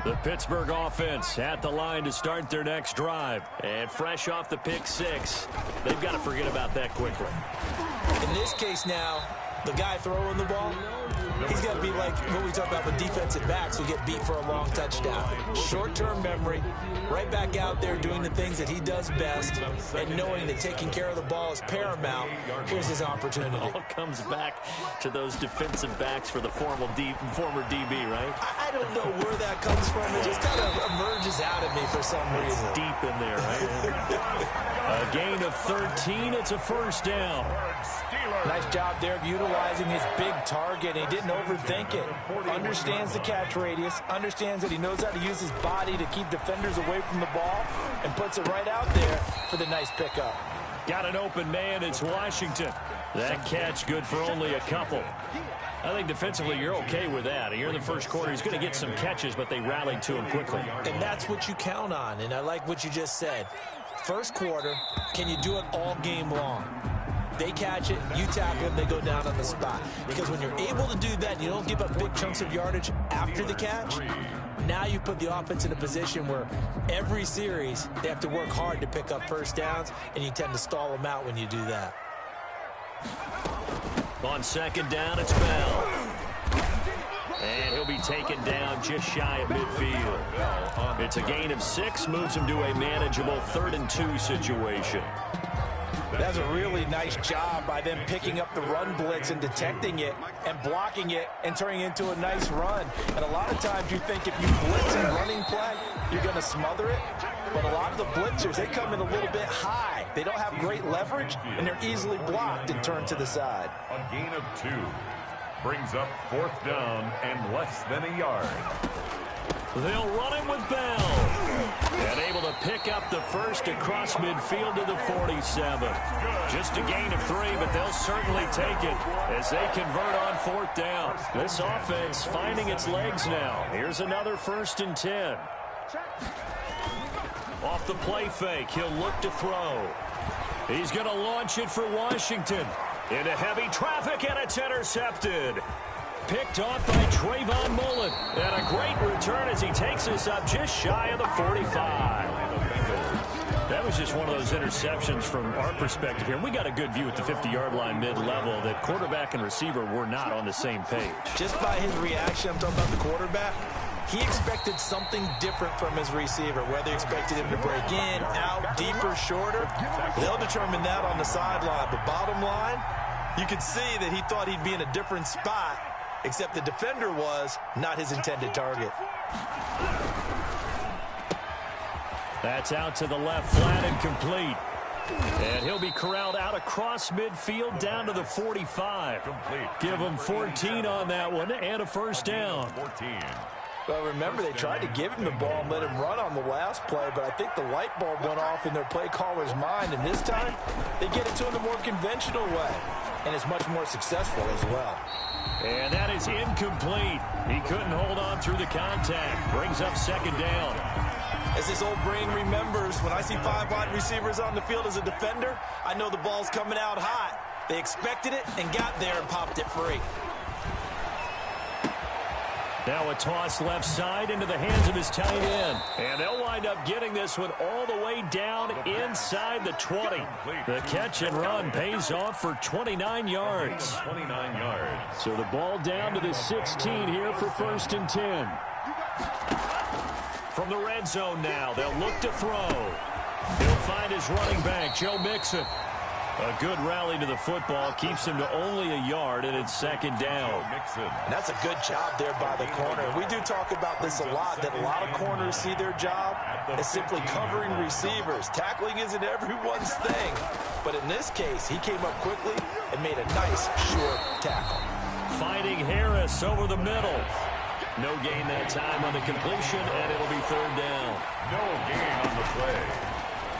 The Pittsburgh offense at the line to start their next drive. And fresh off the pick six, they've got to forget about that quickly. In this case now, the guy throwing the ball, he's got to be like what we talk about with defensive backs who get beat for a long touchdown. Short-term memory, right back out there doing the things that he does best, and knowing that taking care of the ball is paramount. Here's his opportunity. It all comes back to those defensive backs for the former DB, right? I don't know where that comes from. It just kind of emerges out of me for some reason. It's deep in there, right? A gain of 13. It's a first down. Nice job there of utilizing his big target. He didn't overthink it. Understands the catch radius. Understands that he knows how to use his body to keep defenders away from the ball. And puts it right out there for the nice pickup. Got an open man. It's Washington. That catch good for only a couple. I think defensively you're okay with that. Here in the first quarter, he's going to get some catches, but they rallied to him quickly. And that's what you count on. And I like what you just said. First quarter, can you do it all game long? They catch it, you tackle them, they go down on the spot. Because when you're able to do that, and you don't give up big chunks of yardage after the catch, now you put the offense in a position where every series they have to work hard to pick up first downs, and you tend to stall them out when you do that. On second down, it's Bell. And he'll be taken down just shy of midfield. It's a gain of 6, moves him to a manageable 3rd and 2 situation. That's a really nice job by them picking up the run blitz and detecting it and blocking it and turning it into a nice run. And a lot of times you think if you blitz and running play, you're going to smother it. But a lot of the blitzers, they come in a little bit high. They don't have great leverage, and they're easily blocked and turned to the side. A gain of 2 brings up 4th down and less than a yard. They'll run him with Bell. And able to pick up the first across midfield to the 47. Just a gain of 3, but they'll certainly take it as they convert on 4th down. This offense finding its legs now. Here's another 1st and 10. Off the play fake, he'll look to throw. He's going to launch it for Washington. Into heavy traffic, and it's intercepted. Picked off by Trayvon Mullen. And a great return as he takes us up just shy of the 45. That was just one of those interceptions from our perspective here. We got a good view at the 50-yard line mid-level that quarterback and receiver were not on the same page. Just by his reaction, I'm talking about the quarterback, he expected something different from his receiver, whether he expected him to break in, out, deeper, shorter. They'll determine that on the sideline. But bottom line, you could see that he thought he'd be in a different spot, except the defender was not his intended target. That's out to the left, flat and complete. And he'll be corralled out across midfield down to the 45. Give him 14 on that one and a first down. 14. Well, remember, they tried to give him the ball and let him run on the last play, but I think the light bulb went off in their play caller's mind, and this time they get it to him the more conventional way, and it's much more successful as well. And that is incomplete. He couldn't hold on through the contact. Brings up second down. As this old brain remembers, when I see 5 wide receivers on the field as a defender, I know the ball's coming out hot. They expected it and got there and popped it free. Now a toss left side into the hands of his tight end. And they'll wind up getting this one all the way down inside the 20. The catch and run pays off for 29 yards. 29 yards. So the ball down to the 16 here for 1st and 10. From the red zone now, they'll look to throw. He'll find his running back, Joe Mixon. A good rally to the football keeps him to only a yard, and it's second down. And that's a good job there by the corner. We do talk about this a lot, that a lot of corners see their job as simply covering receivers. Tackling isn't everyone's thing. But in this case, he came up quickly and made a nice short tackle. Finding Harris over the middle. No gain that time on the completion, and it'll be 3rd down. No gain on the play.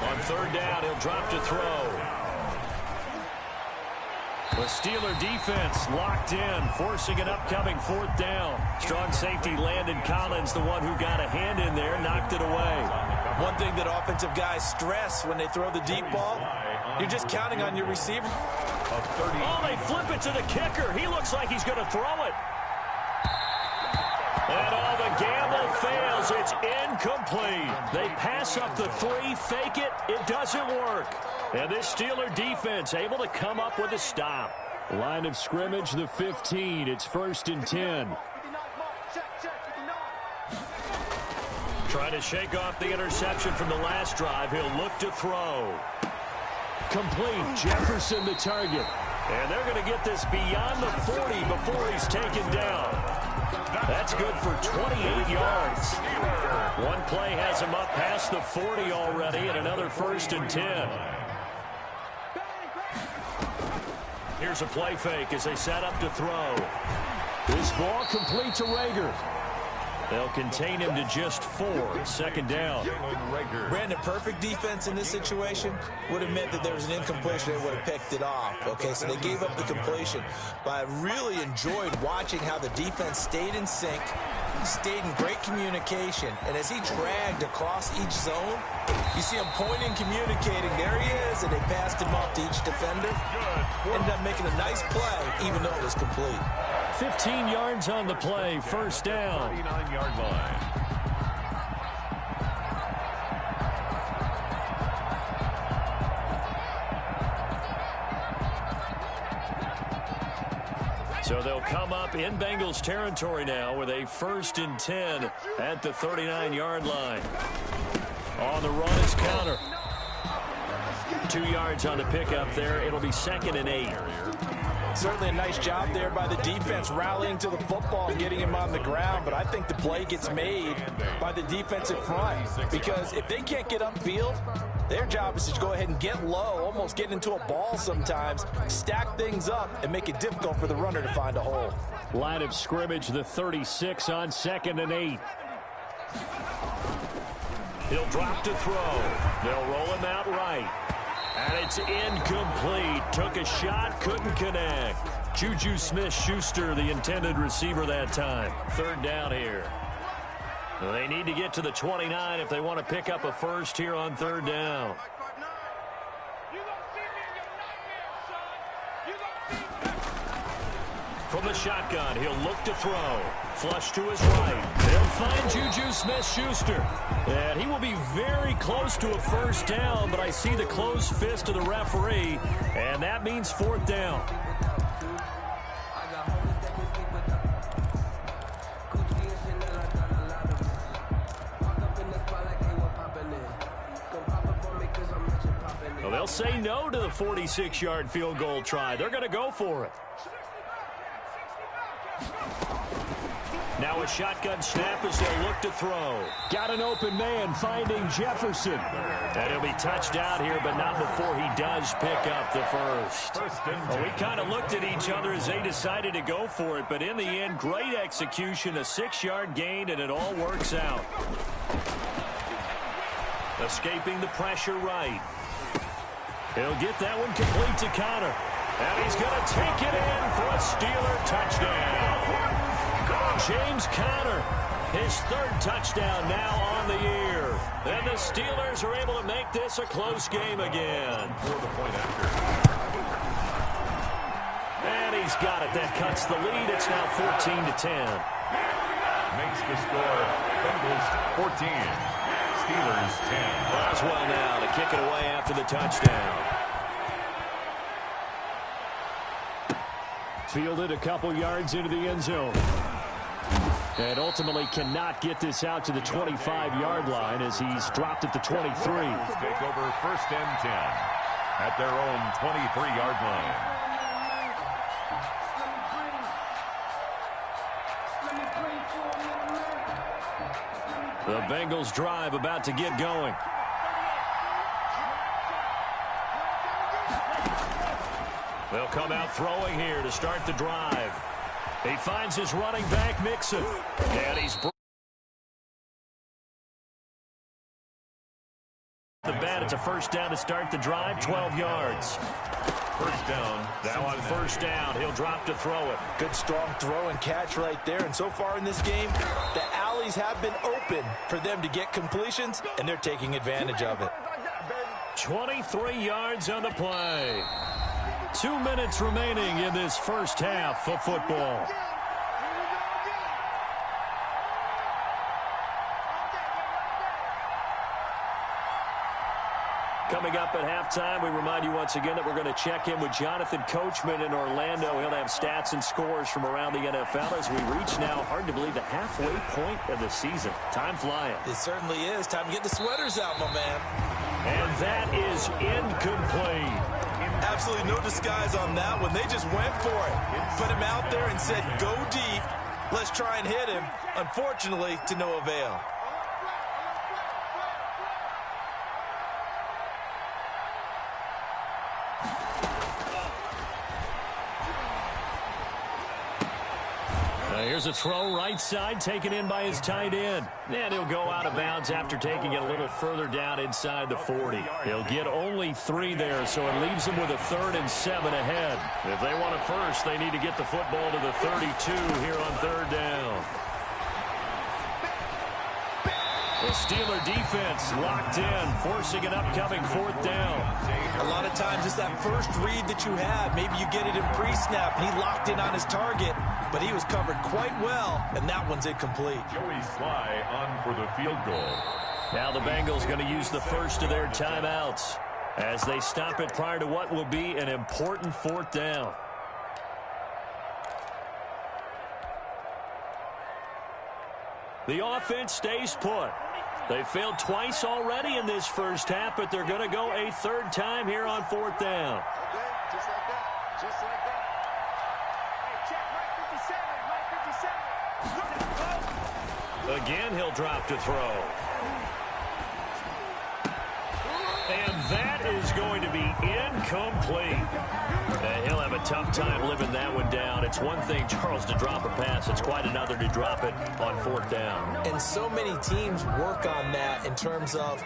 On 3rd down, he'll drop to throw. The Steeler defense locked in, forcing an upcoming 4th down. Strong safety Landon Collins, the one who got a hand in there, knocked it away. One thing that offensive guys stress when they throw the deep ball, you're just counting on your receiver. Oh, they flip it to the kicker. He looks like he's going to throw it. And all the gamble fails fires. It's incomplete. They pass up the three, fake it. It doesn't work. And this Steeler defense able to come up with a stop. Line of scrimmage, the 15. It's 1st and 10. Trying to shake off the interception from the last drive. He'll look to throw. Complete. Jefferson the target. And they're going to get this beyond the 40 before he's taken down. That's good for 28 yards. One play has him up past the 40 already, and another 1st and 10. Here's a play fake as they set up to throw. This ball complete to Rager. They'll contain him to just 4. 2nd down. Brandon, perfect defense in this situation would have meant that there was an incompletion. They would have picked it off. Okay, so they gave up the completion. But I really enjoyed watching how the defense stayed in sync, stayed in great communication. And as he dragged across each zone, you see him pointing, communicating. There he is, and they passed him off to each defender. Ended up making a nice play, even though it was complete. 15 yards on the play, 1st down. 39-yard line. So they'll come up in Bengals territory now with a 1st and 10 at the 39-yard line. On the run is counter. 2 yards on the pickup there. It'll be 2nd and 8. Certainly a nice job there by the defense rallying to the football and getting him on the ground, but I think the play gets made by the defensive front because if they can't get upfield, their job is to go ahead and get low, almost get into a ball sometimes, stack things up, and make it difficult for the runner to find a hole. Line of scrimmage, the 36 on 2nd and 8. He'll drop to throw. They'll roll him out right. And it's incomplete. Took a shot, couldn't connect. Juju Smith-Schuster, the intended receiver that time. 3rd down here. They need to get to the 29 if they want to pick up a first here on 3rd down. From the shotgun, he'll look to throw. Flush to his right. They'll find Juju Smith-Schuster. And he will be very close to a 1st down, but I see the closed fist of the referee, and that means 4th down. Well, they'll say no to the 46-yard field goal try. They're going to go for it. Now a shotgun snap as they look to throw. Got an open man finding Jefferson. And he'll be touched out here, but not before he does pick up the first. Well, we kind of looked at each other as they decided to go for it, but in the end, great execution, a 6-yard gain, and it all works out. Escaping the pressure right. He'll get that one complete to Connor. And he's going to take it in for a Steeler touchdown. James Conner, his 3rd touchdown now on the year. And the Steelers are able to make this a close game again. For the point after. And he's got it. That cuts the lead. It's now 14-10. Makes the score Bengals 14. Steelers 10. Boswell now to kick it away after the touchdown. Fielded a couple yards into the end zone. And ultimately cannot get this out to the 25-yard line as he's dropped at the 23. Take over 1st and 10 at their own 23-yard line. The Bengals drive about to get going. They'll come out throwing here to start the drive. He finds his running back, Mixon. And he's the bat. It's a 1st down to start the drive, 12 yards. 1st down. Now on 1st down, he'll drop to throw it. Good strong throw and catch right there. And so far in this game, the alleys have been open for them to get completions, and they're taking advantage of it. 23 yards on the play. 2 minutes remaining in this 1st half of football. Coming up at halftime, we remind you once again that we're going to check in with Jonathan Coachman in Orlando. He'll have stats and scores from around the NFL as we reach now, hard to believe, the halfway point of the season. Time flying. It certainly is. Time to get the sweaters out, my man. And that is incomplete. Absolutely no disguise on that one. They just went for it. Put him out there and said, go deep. Let's try and hit him. Unfortunately, to no avail. Here's a throw right side, taken in by his tight end. And he'll go out of bounds after taking it a little further down inside the 40. He'll get only 3 there, so it leaves him with a 3rd and 7 ahead. If they want a first, they need to get the football to the 32 here on 3rd down. The Steeler defense locked in, forcing an upcoming 4th down. A lot of times it's that first read that you have. Maybe you get it in pre-snap, and he locked in on his target, but he was covered quite well, and that one's incomplete. Joey Sly on for the field goal. Now the Bengals going to use the first of their timeouts as they stop it prior to what will be an important 4th down. The offense stays put. They failed twice already in this first half, but they're going to go a 3rd time here on 4th down. Okay, just like that. Just like that. Hey, check, right 57. Again, he'll drop to throw. And that is going to be incomplete. He'll have a tough time living that one down. It's one thing, Charles, to drop a pass. It's quite another to drop it on 4th down. And so many teams work on that in terms of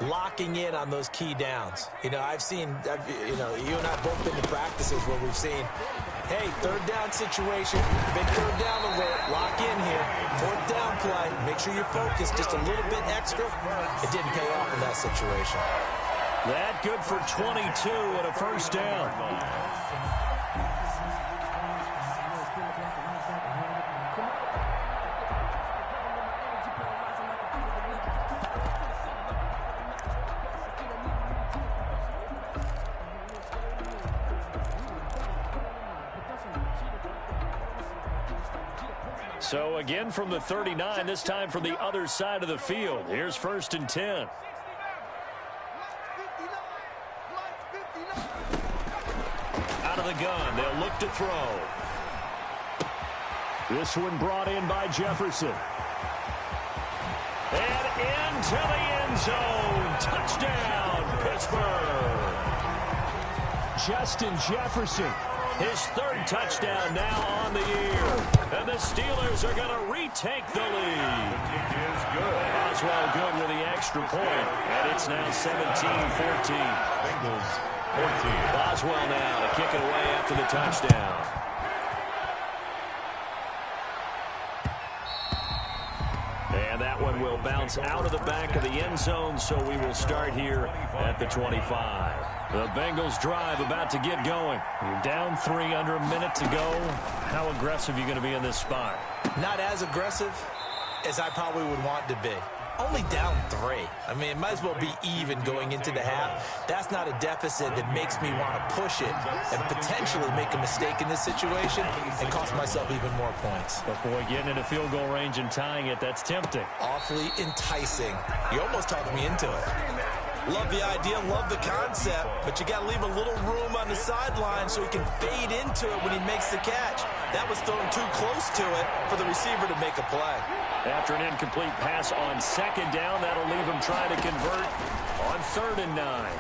locking in on those key downs. You know, you and I both been to practices where we've seen, hey, 3rd down situation, big 3rd down alert, lock in here, 4th down play, make sure you're focused just a little bit extra. It didn't pay off in that situation. That good for 22 and a 1st down. So again from the 39, this time from the other side of the field. Here's 1st and 10. Out of the gun, they'll look to throw. This one brought in by Jefferson. And into the end zone. Touchdown, Pittsburgh. Justin Jefferson, his 3rd touchdown now on the year. And the Steelers are going to retake the lead. It is good. Oswald good with the extra point. And it's now 17-14. Bengals 14. Boswell now to kick it away after the touchdown. And that one will bounce out of the back of the end zone, so we will start here at the 25. The Bengals drive about to get going. You're down 3, under a minute to go. How aggressive are you going to be in this spot? Not as aggressive as I probably would want to be. Only down 3. I mean, it might as well be even going into the half. That's not a deficit that makes me want to push it and potentially make a mistake in this situation and cost myself even more points. But boy, getting into field goal range and tying it, that's tempting. Awfully enticing. You almost talked me into it. Love the idea, love the concept, but you got to leave a little room on the sideline so he can fade into it when he makes the catch. That was thrown too close to it for the receiver to make a play. After an incomplete pass on 2nd down, that'll leave him trying to convert on 3rd and 9.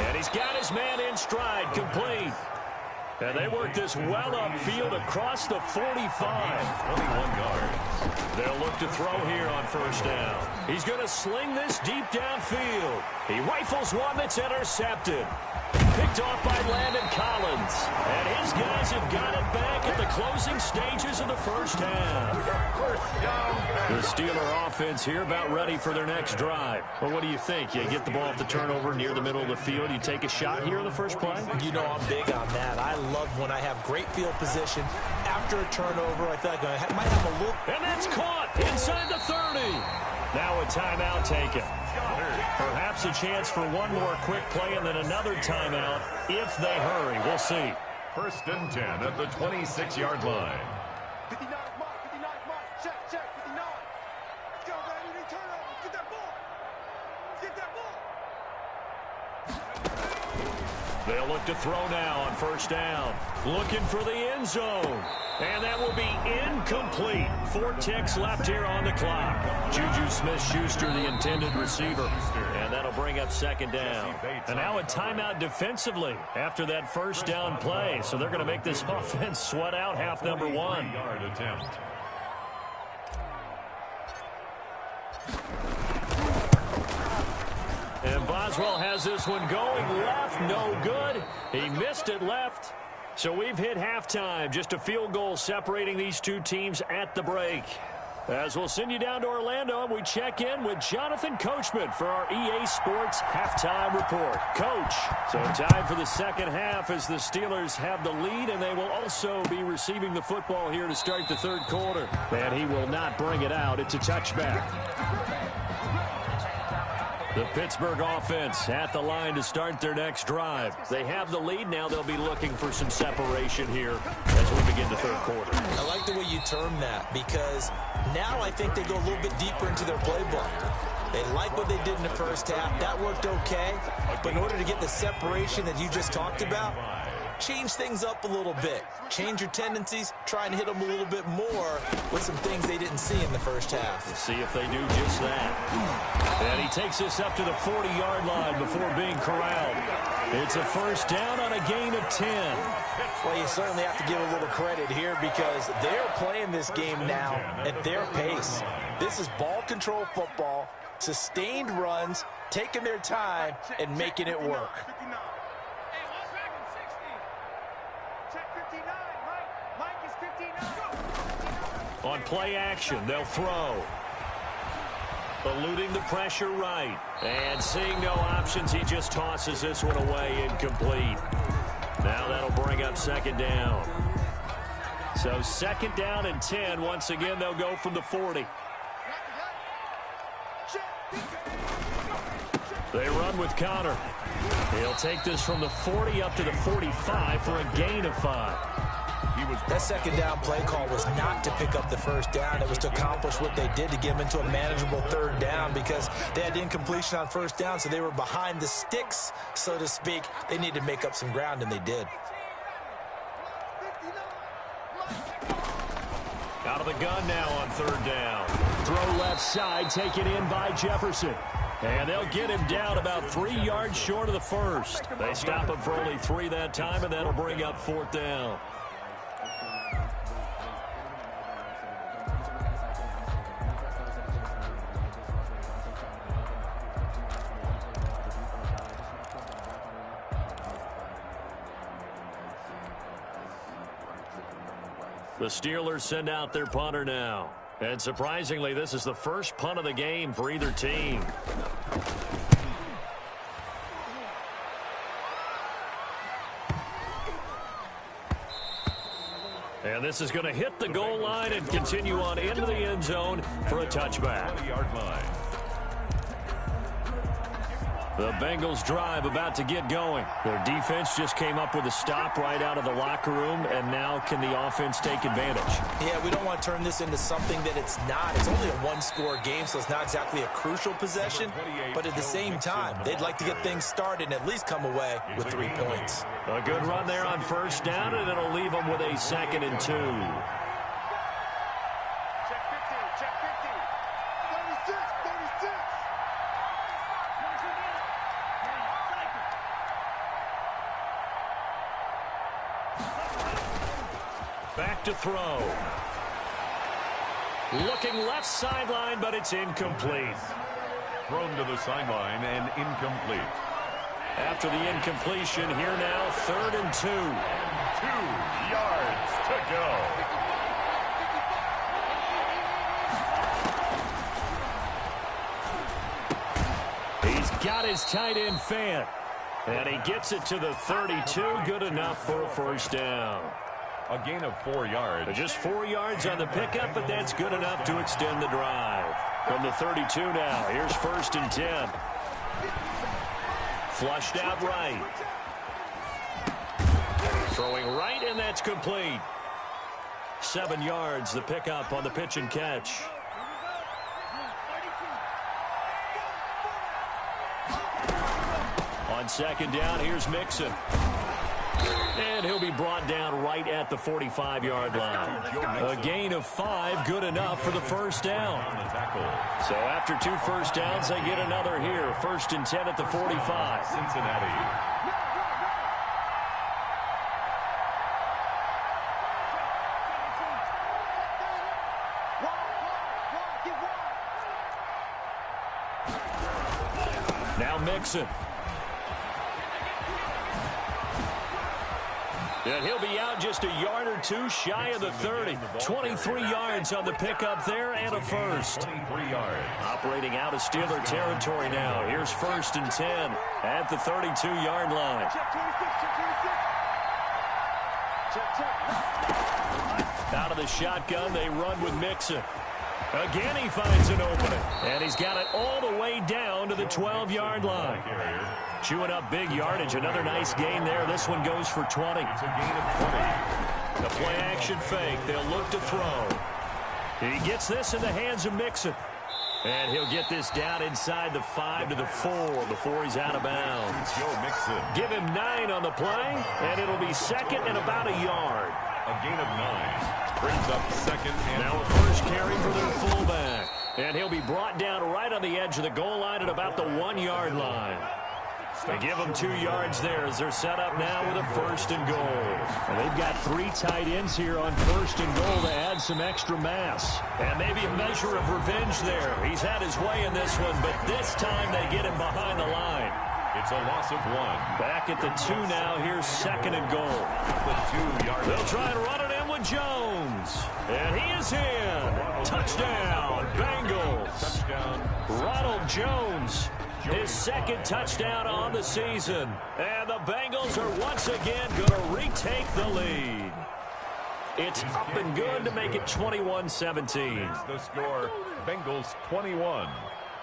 And he's got his man in stride, complete. And they work this well upfield across the 45. 21 yards. They'll look to throw here on 1st down. He's going to sling this deep downfield. He rifles one that's intercepted. Picked off by Landon Collins. And his guys have got it back at the closing stages of the first half. The Steeler offense here about ready for their next drive. Well, what do you think? You get the ball off the turnover near the middle of the field. You take a shot here in the first play? You know I'm big on that. I love when I have great field position. After a turnover, I feel like I might have a little... And that's caught inside the 30. Now a timeout taken. Perhaps a chance for one more quick play and then another timeout if they hurry. We'll see. 1st and 10 at the 26-yard line. 59 mark, 59 mark. Check, 59. Let's go, baby. Turn over. Get that ball. Get that ball. They'll look to throw now on 1st down. Looking for the end zone. And that will be incomplete. 4 ticks left here on the clock. Juju Smith-Schuster, the intended receiver. And that'll bring up 2nd down. And now a timeout defensively after that 1st down play. So they're going to make this offense sweat out half number 1. Yard attempt. And Boswell has this one going left, no good. He missed it left. So we've hit halftime. Just a field goal separating these two teams at the break. As we'll send you down to Orlando, and we check in with Jonathan Coachman for our EA Sports Halftime Report. Coach, so time for the second half as the Steelers have the lead, and they will also be receiving the football here to start the 3rd quarter. And he will not bring it out. It's a touchback. The Pittsburgh offense at the line to start their next drive. They have the lead. Now they'll be looking for some separation here as we begin the 3rd quarter. I like the way you term that because now I think they go a little bit deeper into their playbook. They like what they did in the 1st half. That worked okay. But in order to get the separation that you just talked about, change things up a little bit. Change your tendencies. Try and hit them a little bit more with some things they didn't see in the 1st half. We'll see if they do just that. And he takes this up to the 40-yard line before being corralled. It's a 1st down on a gain of 10. Well, you certainly have to give a little credit here because they're playing this game now at their pace. This is ball control football, sustained runs, taking their time, and making it work. On play action, they'll throw. Eluding the pressure right. And seeing no options, he just tosses this one away, incomplete. Now that'll bring up 2nd down. So 2nd down and 10. Once again, they'll go from the 40. They run with Connor. He'll take this from the 40 up to the 45 for a gain of 5. That 2nd down play call was not to pick up the 1st down. It was to accomplish what they did to get them into a manageable 3rd down because they had incompletion on 1st down, so they were behind the sticks, so to speak. They needed to make up some ground, and they did. Out of the gun now on 3rd down. Throw left side, taken in by Jefferson. And they'll get him down about 3 yards short of the 1st. They stop him for only 3 that time, and that'll bring up 4th down. The Steelers send out their punter now. And surprisingly, this is the first punt of the game for either team. And this is going to hit the goal line and continue on into the end zone for a touchback. 20-yard line. The Bengals drive about to get going. Their defense just came up with a stop right out of the locker room, and now can the offense take advantage? Yeah, we don't want to turn this into something that it's not. It's only a 1-score game, so it's not exactly a crucial possession. But at the same time, they'd like to get things started and at least come away with 3 points. A good run there on 1st down, and it'll leave them with a 2nd and 2. Check 50, check 50. 36, 36. Back to throw. Looking left sideline, but it's incomplete. Thrown to the sideline and incomplete. After the incompletion, here now, 3rd and 2. 2 yards to go. He's got his tight end fan. And he gets it to the 32. Good enough for a 1st down. A gain of 4 yards. Just 4 yards on the pickup, but that's good enough to extend the drive. From the 32 now, here's 1st and 10. Flushed out right. Throwing right, and that's complete. 7 yards, the pickup on the pitch and catch. On 2nd down, here's Mixon. And he'll be brought down right at the 45-yard line. A gain of 5, good enough for the 1st down. So after 2 first downs, they get another here. 1st and 10 at the 45. Cincinnati. Now Mixon. And he'll be out just a yard or 2 shy of the 30. 23 yards on the pickup there and a first. 23 yards. Operating out of Steeler territory now. Here's 1st and 10 at the 32-yard line. Out of the shotgun, they run with Mixon. Again, he finds an opening. And he's got it all the way down to the 12-yard line. Chewing up big yardage. Another nice gain there. This one goes for 20. It's a gain of 20. The play-action fake. They'll look to throw. He gets this in the hands of Mixon. And he'll get this down inside the 5 to the 4 before he's out of bounds. Give him 9 on the play, and it'll be 2nd and about a yard. A gain of 9. Brings up 2nd and now a first carry for their fullback. And he'll be brought down right on the edge of the goal line at about the 1-yard line. They give them 2 yards there as they're set up now with a 1st and goal. And they've got 3 tight ends here on 1st and goal to add some extra mass. And maybe a measure of revenge there. He's had his way in this one, but this time they get him behind the line. It's a loss of 1. Back at the 2 now. Here's 2nd and goal. The 2-yard. They'll try and run it in with Jones. And he is in. Touchdown, Bengals. Touchdown. Ronald Jones. His 2nd touchdown on the season. And the Bengals are once again going to retake the lead. It's up and good to make it 21-17. The score, Bengals 21,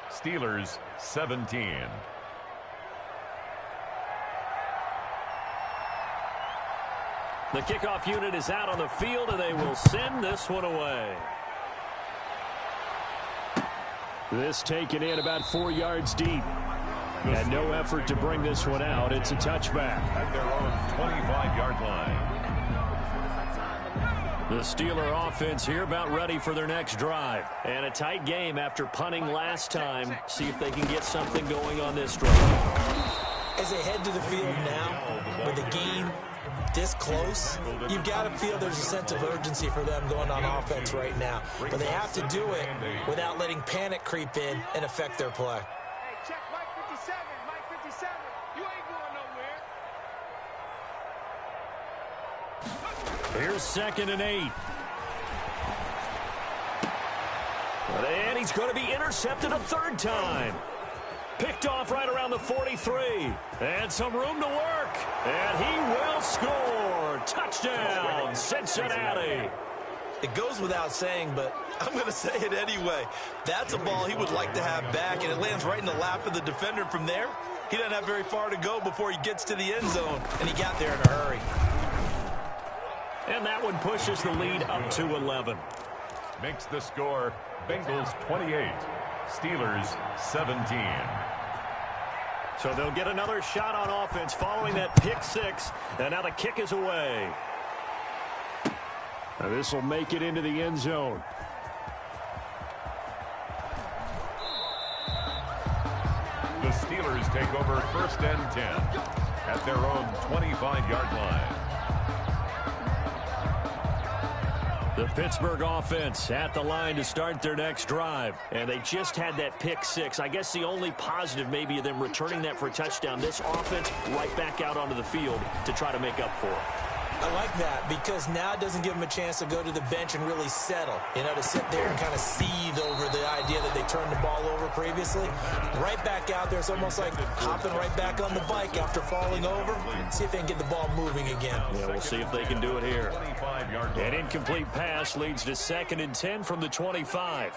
Steelers 17. The kickoff unit is out on the field, and they will send this one away. This taken in about 4 yards deep. And no effort to bring this one out. It's a touchback. At their own 25-yard line. The Steeler offense here about ready for their next drive. And a tight game after punting last time. See if they can get something going on this drive. As they head to the field now, with the game this close, you've got to feel there's a sense of urgency for them going on offense right now. But they have to do it without letting panic creep in and affect their play. Hey, check Mike 57. Mike 57. You ain't going nowhere. Here's 2nd and 8. And he's going to be intercepted a 3rd time. Picked off right around the 43. And some room to work. And he will score. Touchdown, Cincinnati. It goes without saying, but I'm going to say it anyway. That's a ball he would like to have back, and it lands right in the lap of the defender from there. He doesn't have very far to go before he gets to the end zone, and he got there in a hurry. And that one pushes the lead up to 11. Makes the score, Bengals 28, Steelers 17. So they'll get another shot on offense following that pick 6. And now the kick is away. Now this will make it into the end zone. The Steelers take over 1st and 10 at their own 25-yard line. The Pittsburgh offense at the line to start their next drive. And they just had that pick 6. I guess the only positive maybe of them returning that for a touchdown. This offense right back out onto the field to try to make up for it. I like that because now it doesn't give them a chance to go to the bench and really settle. You know, to sit there and kind of seethe over the idea that they turned the ball over previously. Right back out there. It's almost like hopping right back on the bike after falling over. See if they can get the ball moving again. Yeah, we'll see if they can do it here. An incomplete pass leads to 2nd and 10 from the 25.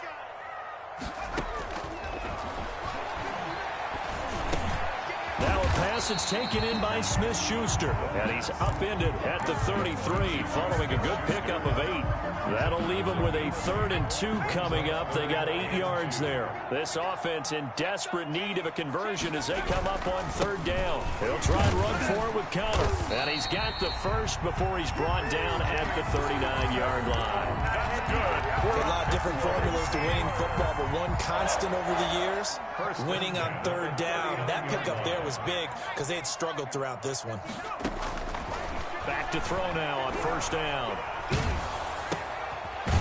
Now a pass that's taken in by Smith-Schuster. And he's upended at the 33 following a good pickup of 8. That'll leave him with a 3rd and 2 coming up. They got 8 yards there. This offense in desperate need of a conversion as they come up on 3rd down. He'll try and run for it with counter. And he's got the first before he's brought down at the 39-yard line. That's good. A lot of different formulas to winning football, but one constant over the years, winning on 3rd down. That pickup there was big because they had struggled throughout this one. Back to throw now on 1st down.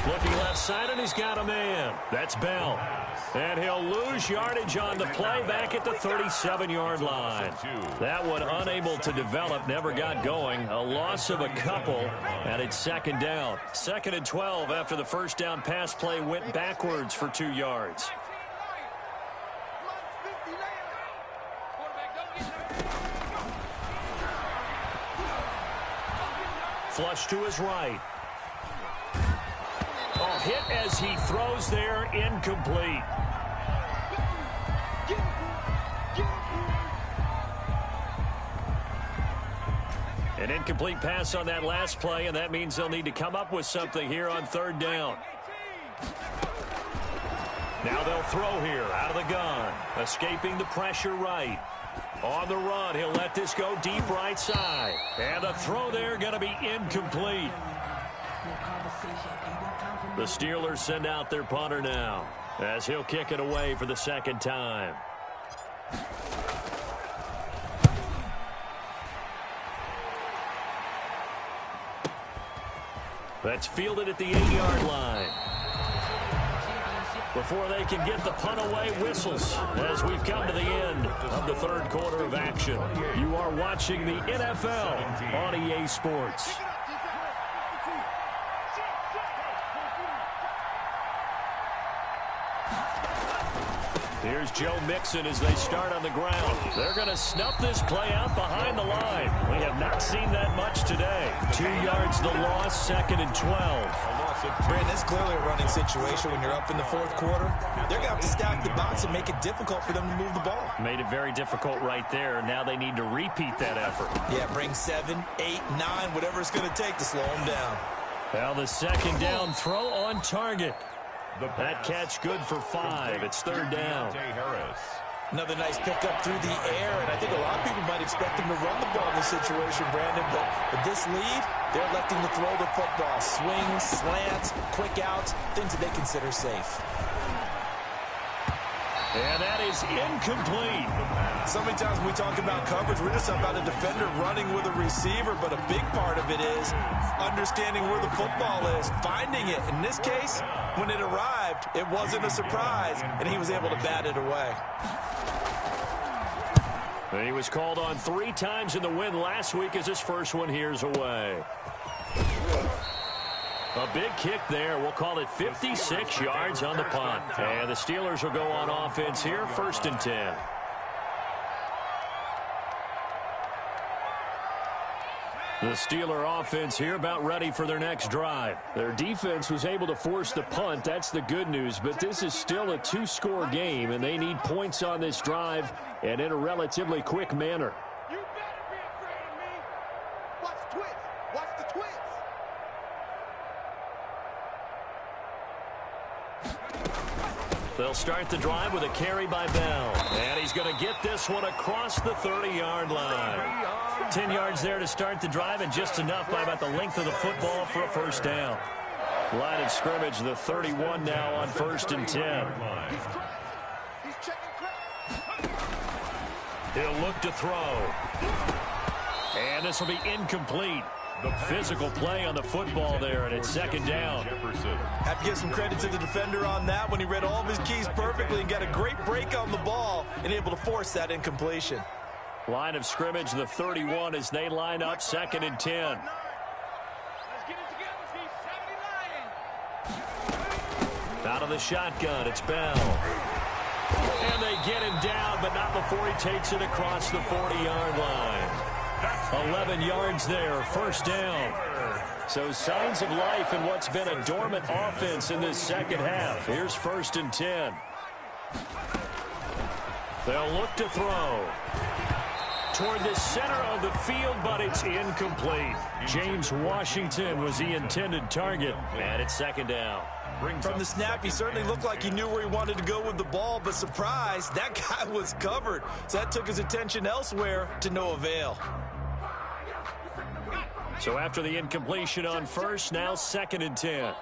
Looking left side, and he's got a man. That's Bell. And he'll lose yardage on the play back at the 37-yard line. That one unable to develop, never got going. A loss of a couple, and it's 2nd down. 2nd and 12 after the 1st down pass play went backwards for 2 yards. Flush to his right. Oh, hit as he throws there, incomplete. An incomplete pass on that last play, and that means they'll need to come up with something here on 3rd down. Now they'll throw here out of the gun, escaping the pressure right. On the run, he'll let this go deep right side. And the throw there going to be incomplete. The Steelers send out their punter now as he'll kick it away for the 2nd time. That's fielded at the 8-yard line. Before they can get the punt away, whistles as we've come to the end of the 3rd quarter of action. You are watching the NFL on EA Sports. Here's Joe Mixon as they start on the ground. They're going to snuff this play out behind the line. We have not seen that much today. 2 yards the loss, 2nd and 12. Brandon, it's clearly a running situation when you're up in the 4th quarter. They're going to have to stack the box and make it difficult for them to move the ball. Made it very difficult right there. Now they need to repeat that effort. Yeah, bring 7, 8, 9, whatever it's going to take to slow them down. Well, the 2nd down throw on target. That catch good for 5. It's 3rd down. Another nice pickup through the air, and I think a lot of people might expect them to run the ball in this situation, Brandon, but with this lead, they're electing to throw the football. Swings, slants, quick outs, things that they consider safe. And that is incomplete. So many times when we talk about coverage, we're just about a defender running with a receiver, but a big part of it is understanding where the football is, finding it. In this case, when it arrived, it wasn't a surprise, and he was able to bat it away. He was called on 3 times in the win last week as his first one here's away. A big kick there. We'll call it 56 yards on the punt. And the Steelers will go on offense here, 1st and 10. The Steeler offense here about ready for their next drive. Their defense was able to force the punt. That's the good news. But this is still a 2-score game, and they need points on this drive and in a relatively quick manner. You better be afraid of me. Watch the twist. Watch the twist. They'll start the drive with a carry by Bell. And he's going to get this one across the 30-yard line. 10 yards there to start the drive, and just enough by about the length of the football for a 1st down. Line of scrimmage, the 31 now on 1st and 10. He's checking. He'll look to throw. And this will be incomplete. The physical play on the football there, and it's 2nd down. Have to give some credit to the defender on that when he read all of his keys perfectly and got a great break on the ball and able to force that incompletion. Line of scrimmage, the 31 as they line up, 2nd and 10. Let's get it together, Steve. 79. Out of the shotgun, it's Bell. And they get him down, but not before he takes it across the 40-yard line. 11 yards there, 1st down. So signs of life in what's been a dormant offense in this second half. Here's 1st and 10. They'll look to throw toward the center of the field, but it's incomplete. James Washington was the intended target, and it's 2nd down. From the snap, he certainly looked like he knew where he wanted to go with the ball, but surprise, that guy was covered. So that took his attention elsewhere to no avail. So after the incompletion on 1st, now 2nd and 10.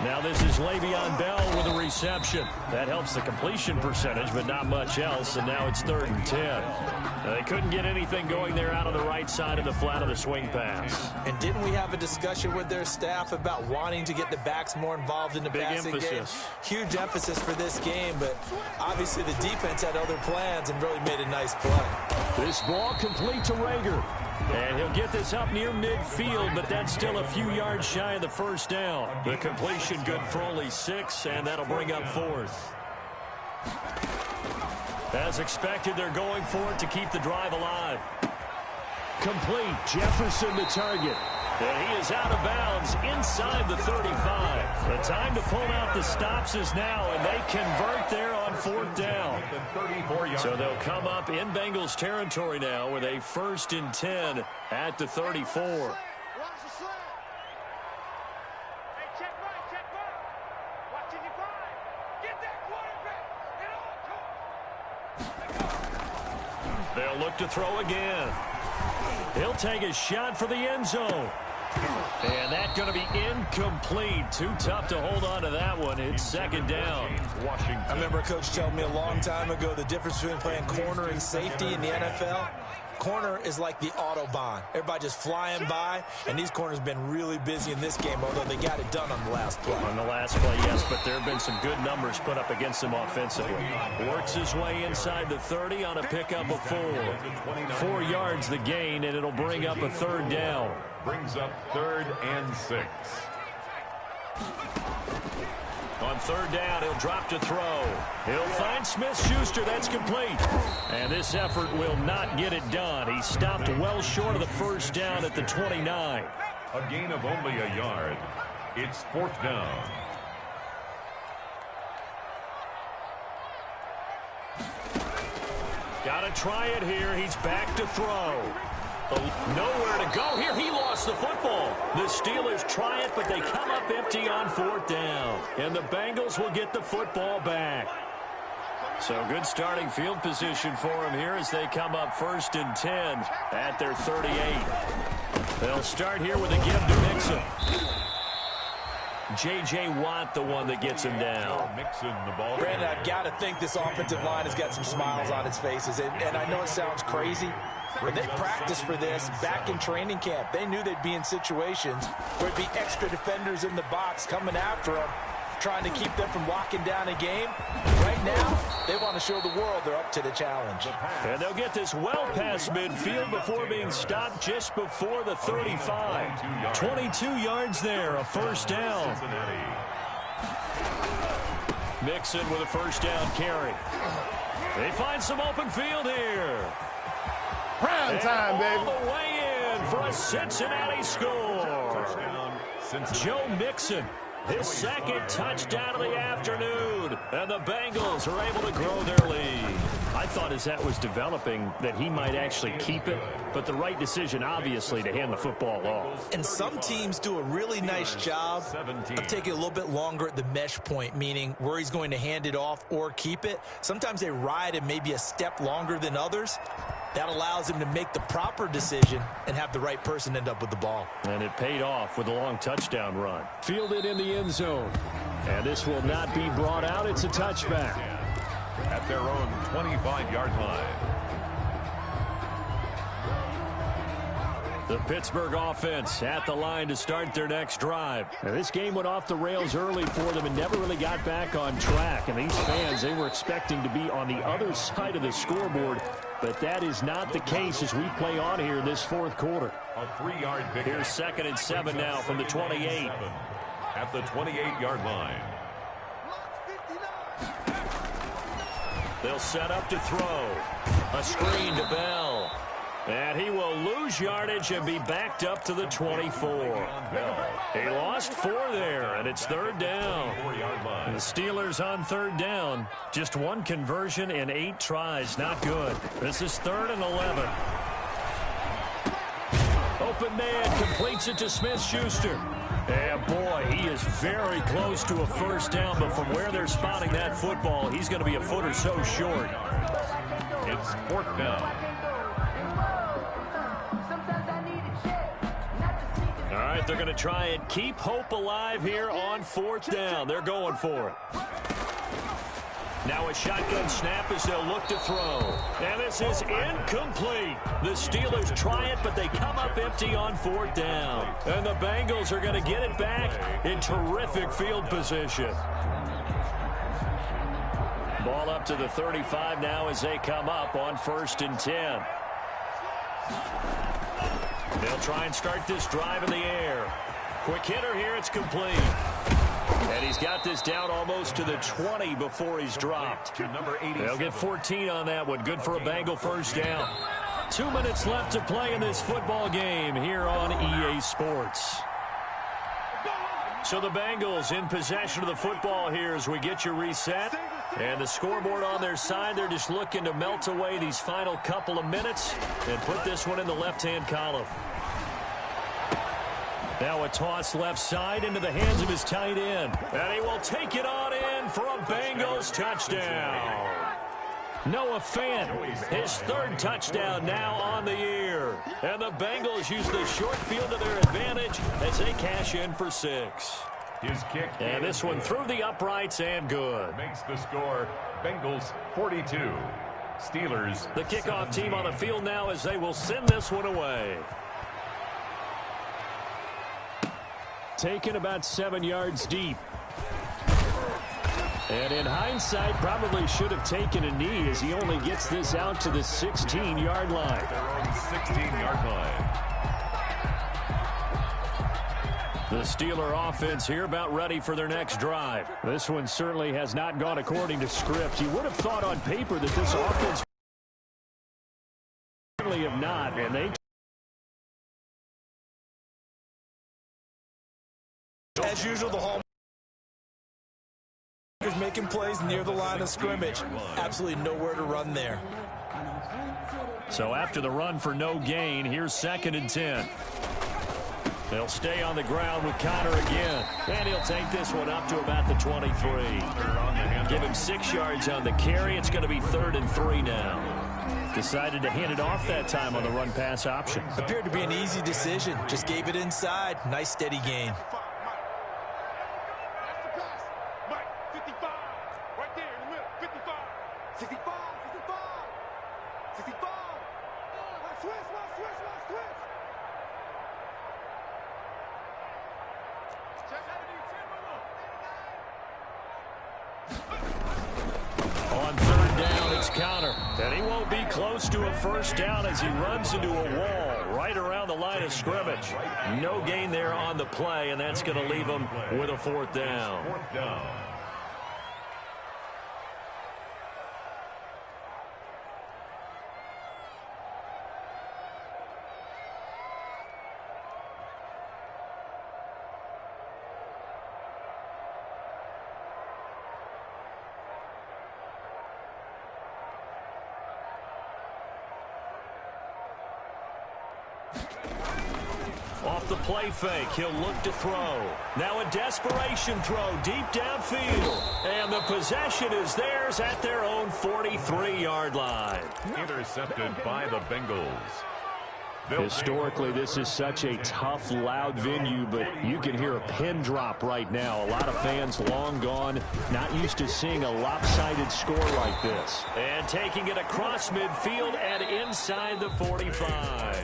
Now this is Le'Veon Bell with a reception. That helps the completion percentage, but not much else, and now it's 3rd and 10. Now, they couldn't get anything going there out of the right side of the flat of the swing pass. And didn't we have a discussion with their staff about wanting to get the backs more involved in the passing game? Huge emphasis for this game, but obviously the defense had other plans and really made a nice play. This ball complete to Rager. And he'll get this up near midfield, but that's still a few yards shy of the 1st down. The completion good for only 6, and that'll bring up 4th. As expected, they're going for it to keep the drive alive. Complete. Jefferson the target. And he is out of bounds inside the 35. The time to pull out the stops is now, and they convert there on 4th down. So they'll come up in Bengals territory now with a 1st and 10 at the 34. They'll look to throw again. He'll take a shot for the end zone. And that's going to be incomplete. Too tough to hold on to that one. It's 2nd down. I remember a coach telling me a long time ago the difference between playing corner and safety in the NFL. Corner is like the Autobahn. Everybody just flying by, and these corners have been really busy in this game, although they got it done on the last play. On the last play, yes, but there have been some good numbers put up against them offensively. Works his way inside the 30 on a pickup of 4. 4 yards the gain, and it'll bring up a 3rd down. Brings up 3rd and 6. On 3rd down, he'll drop to throw. He'll find Smith-Schuster. That's complete. And this effort will not get it done. He stopped well short of the 1st down at the 29. A gain of only a yard. It's 4th down. Got to try it here. He's back to throw. Nowhere to go here. He lost the football. The Steelers try it, but they come up empty on 4th down. And the Bengals will get the football back. So good starting field position for him here as they come up 1st and 10 at their 38. They'll start here with a give to Mixon. J.J. Watt, the one that gets him down. Brandon, I've got to think this offensive line has got some smiles on its faces. And I know it sounds crazy, but they practiced for this back in training camp. They knew they'd be in situations where it'd be extra defenders in the box coming after them, trying to keep them from locking down a game. Right now, they want to show the world they're up to the challenge. And they'll get this well past midfield before being stopped just before the 35. 22 yards there, a 1st down. Mixon with a 1st down carry. They find some open field here. Prime time, baby. All the way in for a Cincinnati score. Joe Mixon, his 2nd touchdown of the afternoon. And the Bengals are able to grow their lead. I thought as that was developing that he might actually keep it, but the right decision, obviously, to hand the football off. And some teams do a really nice job of taking a little bit longer at the mesh point, meaning where he's going to hand it off or keep it. Sometimes they ride him maybe a step longer than others. That allows him to make the proper decision and have the right person end up with the ball. And it paid off with a long touchdown run. Fielded in the end zone. And this will not be brought out. It's a touchback. At their own 25-yard line. The Pittsburgh offense at the line to start their next drive. Now, this game went off the rails early for them and never really got back on track. And these fans, they were expecting to be on the other side of the scoreboard. But that is not the case as we play on here in this 4th quarter. A 3-yard pickup. Here's 2nd and 7 now from the 28. At the 28-yard line. They'll set up to throw. A screen to Bell. And he will lose yardage and be backed up to the 24. He lost 4 there, and it's third down. The Steelers on third down. Just 1 conversion in 8 tries. Not good. This is 3rd and 11. Open man completes it to Smith-Schuster. And boy, he is very close to a first down, but from where they're spotting that football, he's going to be a foot or so short. It's 4th down. All right, they're going to try and keep hope alive here on 4th down. They're going for it. Now a shotgun snap as they'll look to throw. And this is incomplete. The Steelers try it, but they come up empty on 4th down. And the Bengals are going to get it back in terrific field position. Ball up to the 35 now as they come up on 1st and 10. They'll try and start this drive in the air. Quick hitter here, it's complete. And he's got this down almost to the 20 before he's dropped. They'll get 14 on that one. Good for a Bengal first down. 2 minutes left to play in this football game here on EA Sports. So the Bengals in possession of the football here as we get you reset. And the scoreboard on their side, they're just looking to melt away these final couple of minutes and put this one in the left-hand column. Now a toss left side into the hands of his tight end. And he will take it on in for a Bengals touchdown. Noah Fant, his 3rd touchdown now on the year. And the Bengals use the short field to their advantage as they cash in for 6. His kick. And this one through the uprights and good. Makes the score Bengals 42. Steelers. The kickoff team on the field now as they will send this one away. Taken about 7 yards deep. And in hindsight, probably should have taken a knee as he only gets this out to the 16-yard line. Their own 16-yard line. The Steeler offense here about ready for their next drive. This one certainly has not gone according to script. You would have thought on paper that this offense certainly have not, and they as usual, the hall is making plays near the line of scrimmage. Absolutely nowhere to run there. So after the run for no gain, here's 2nd and 10. They'll stay on the ground with Connor again. And he'll take this one up to about the 23. Give him 6 yards on the carry. It's going to be 3rd and 3 now. Decided to hand it off that time on the run-pass option. Appeared to be an easy decision. Just gave it inside. Nice steady gain. On 3rd down, it's Connor. And he won't be close to a first down as he runs into a wall right around the line of scrimmage. No gain there on the play, and that's going to leave him with a 4th down. 4th down. Off the play fake, he'll look to throw. Now a desperation throw deep downfield. And the possession is theirs at their own 43-yard line. Intercepted by the Bengals. Historically, this is such a tough, loud venue, but you can hear a pin drop right now. A lot of fans long gone, not used to seeing a lopsided score like this. And taking it across midfield and inside the 45.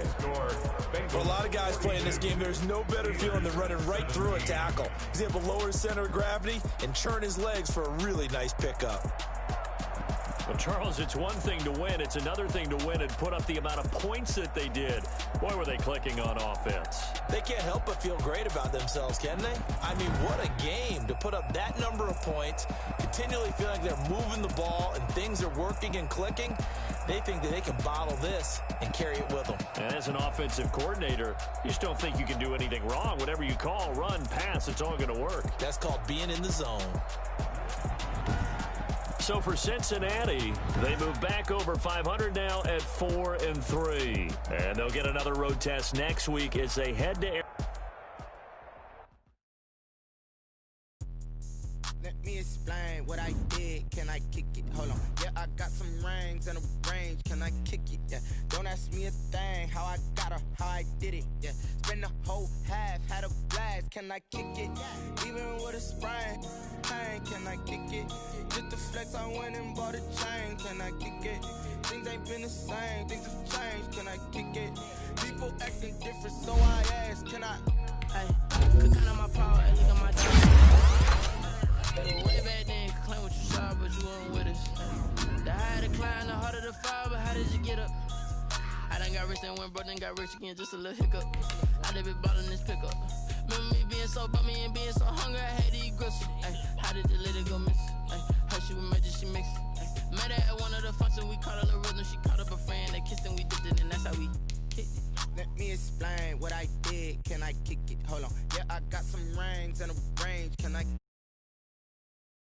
For a lot of guys playing this game, there's no better feeling than running right through a tackle. He's able to lower his center of gravity and turn his legs for a really nice pickup. Well, Charles, it's one thing to win. It's another thing to win and put up the amount of points that they did. Boy, were they clicking on offense. They can't help but feel great about themselves, can they? I mean, what a game to put up that number of points, continually feel like they're moving the ball and things are working and clicking. They think that they can bottle this and carry it with them. And as an offensive coordinator, you just don't think you can do anything wrong. Whatever you call, run, pass, it's all going to work. That's called being in the zone. So for Cincinnati, they move back over 500 now at 4-3. And they'll get another road test next week as they head to... Let me explain what I did. Can I kick it? Hold on. Yeah, I got some rings and a range. Can I kick it? Yeah. Don't ask me a thing. How I got her, how I did it. Yeah. Spend the whole half, had a blast. Can I kick it? Even with a sprain. Pain, can I kick it? Just to flex, I went and bought a chain. Can I kick it? Things ain't been the same. Things have changed. Can I kick it? People acting different, so I ask. Can I? Hey, could count on my power, and look at my time. Way back then, claim what you saw, but you weren't with us. The higher the climb, the harder the fall, but how did you get up? I done got rich and went broke, then got rich again, just a little hiccup. I done been bottling this pickup. Remember me being so bummy and being so hungry, I had to eat gristle. Ay, how did the lady go miss? Ay, her she was magic, she mixed. Ay, met her at one of the functions, we caught her little rhythm, she caught up a friend, they kissed and we dipped it, and that's how we kicked it. Let me explain what I did. Can I kick it? Hold on. Yeah, I got some rings and a range. Can I